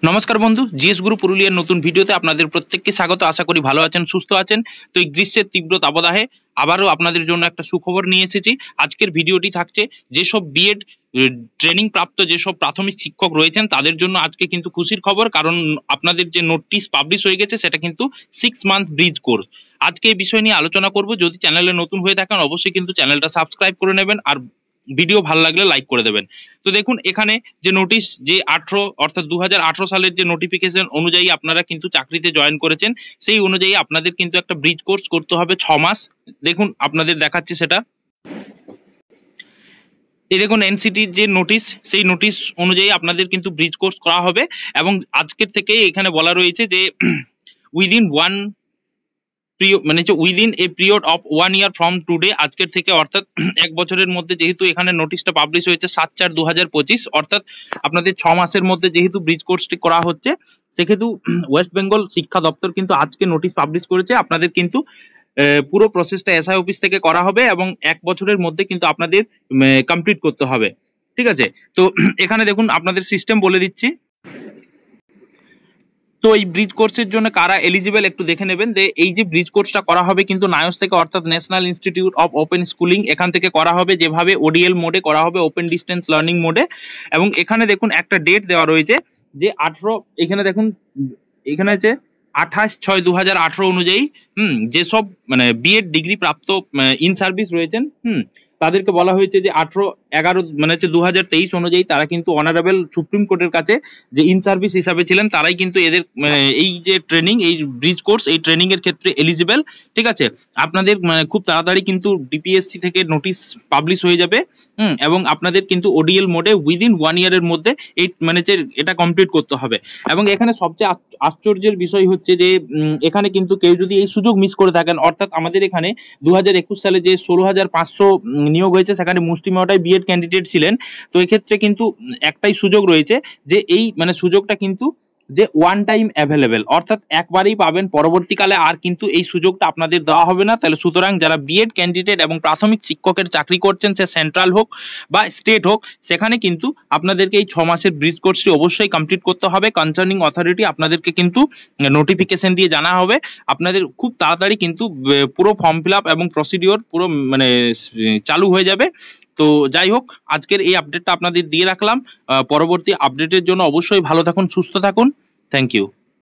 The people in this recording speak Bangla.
নমস্কার বন্ধু, জিএস গুরু পুরুলিয়ার নতুন ভিডিওতে আপনাদের প্রত্যেককে স্বাগত। আশা করি ভালো আছেন, সুস্থ আছেন। তো এই গ্রীষ্মের তীব্র দাবদাহে আবারও আপনাদের জন্য একটা সুখবর নিয়ে এসেছি। আজকের ভিডিওটি থাকছে যেসব বিএড ট্রেনিং প্রাপ্ত যেসব প্রাথমিক শিক্ষক রয়েছেন তাদের জন্য আজকে কিন্তু খুশির খবর, কারণ আপনাদের যে নোটিশ পাবলিশ হয়ে গেছে সেটা কিন্তু 6 মান্থ ব্রিজ কোর্স। আজকে এই বিষয় নিয়ে আলোচনা করব। যদি চ্যানেলে নতুন হয়ে থাকেন অবশ্যই কিন্তু চ্যানেলটা সাবস্ক্রাইব করে নেবেন, আর ভিডিও ভালো লাগলে লাইক করে দেবেন। তো দেখুন, এখানে যে নোটিশ, যে 18 অর্থাৎ 2018 সালের যে নোটিফিকেশন অনুযায়ী আপনারা কিন্তু চাকরিতে জয়েন করেছেন, সেই অনুযায়ী আপনাদের কিন্তু একটা ব্রিজ কোর্স করতে হবে 6 মাস। দেখুন আপনাদের দেখাচ্ছি সেটা। এই দেখুন এনসিটির যে নোটিশ, সেই নোটিশ অনুযায়ী আপনাদের কিন্তু ব্রিজ কোর্স করা হবে। এবং আজকের থেকে এখানে বলা রয়েছে যে উইদিন ওয়ান মানে within a period of 1 year from today, আজকের থেকে অর্থাৎ এক বছরের মধ্যে, যেহেতু এখানে নোটিশটা পাবলিশ হয়েছে 7/4/2025, অর্থাৎ আপনাদের 6 মাসের মধ্যে যেহেতু ব্রিজ কোর্সটি করা হচ্ছে, সেক্ষেত্রে ওয়েস্ট বেঙ্গল শিক্ষা দপ্তর কিন্তু আজকে নোটিশ পাবলিশ করেছে। আপনাদের কিন্তু পুরো প্রসেসটা এসআই অফিস থেকে করা হবে এবং 1 বছরের মধ্যে কিন্তু আপনাদের কমপ্লিট করতে হবে। ঠিক আছে, তো এখানে দেখুন আপনাদের সিস্টেম বলে দিচ্ছি। তো এই ব্রিজ কোর্সের জন্য কারা এলিজিবল একটু দেখে নেবেন। যে এই যে ব্রিজ কোর্সটা করা হবে কিন্তু নায়োস থেকে, অর্থাৎ national institute of open schooling, এখান থেকে করা হবে। যেভাবে ওডিএল মোডে করা হবে, ওপেন ডিস্টেন্স লার্নিং মোডে। এবং এখানে দেখুন একটা ডেট দেওয়া রয়েছে যে 18, এখানে দেখুন এখানে আছে 28/6/2018 অনুযায়ী যেসব মানে বিএড ডিগ্রি প্রাপ্ত ইন সার্ভিস রয়েছেন, তাদেরকে বলা হয়েছে যে 18/11 মানে হচ্ছে 2023 অনুযায়ী তারা কিন্তু অনারেবল সুপ্রিম কোর্টের কাছে যে ইন সার্ভিস হিসাবে ছিলেন, তারাই কিন্তু এদের এই যে ট্রেনিং, এই ব্রিজ কোর্স, এই ট্রেনিং এর ক্ষেত্রে এলিজিবল। ঠিক আছে, আপনাদের খুব তাড়াতাড়ি কিন্তু ডিপিএসসি থেকে নোটিশ পাবলিশ হয়ে যাবে। এবং আপনাদের কিন্তু ওডিএল মোডে উইদিন 1 ইয়ারের মধ্যে এই মানে যে এটা কমপ্লিট করতে হবে। এবং এখানে সবচেয়ে আশ্চর্যের বিষয় হচ্ছে যে এখানে কিন্তু কেউ যদি এই সুযোগ মিস করে থাকেন, অর্থাৎ আমাদের এখানে 2021 সালে যে 16,500 নিয়োগ হয়েছে, সেখানে মুষ্টিমেয়টাই বিএড ক্যান্ডিডেট ছিলেন। তো এক্ষেত্রে কিন্তু একটাই সুযোগ রয়েছে, যে এই মানে সুযোগটা কিন্তু যে ওয়ান টাইম অ্যাভেলেবেল, অর্থাৎ একবারই পাবেন, পরবর্তীকালে আর কিন্তু এই সুযোগটা আপনাদের দেওয়া হবে না। তাহলে সুতরাং যারা বিএড ক্যান্ডিডেট এবং প্রাথমিক শিক্ষকের চাকরি করছেন, সে সেন্ট্রাল হোক বা স্টেট হোক, সেখানে কিন্তু আপনাদেরকে এই 6 মাসের ব্রিজ কোর্সটি অবশ্যই কমপ্লিট করতে হবে। কনসার্নিং অথরিটি আপনাদেরকে কিন্তু নোটিফিকেশন দিয়ে জানা হবে। আপনাদের খুব তাড়াতাড়ি কিন্তু পুরো ফর্ম ফিল আপ এবং প্রসিডিওর পুরো মানে চালু হয়ে যাবে। তো যাই হোক, আজকের এই আপডেটটা আপনাদের দিয়ে রাখলাম। পরবর্তী আপডেটের জন্য অবশ্যই ভালো থাকুন, সুস্থ থাকুন। Thank you.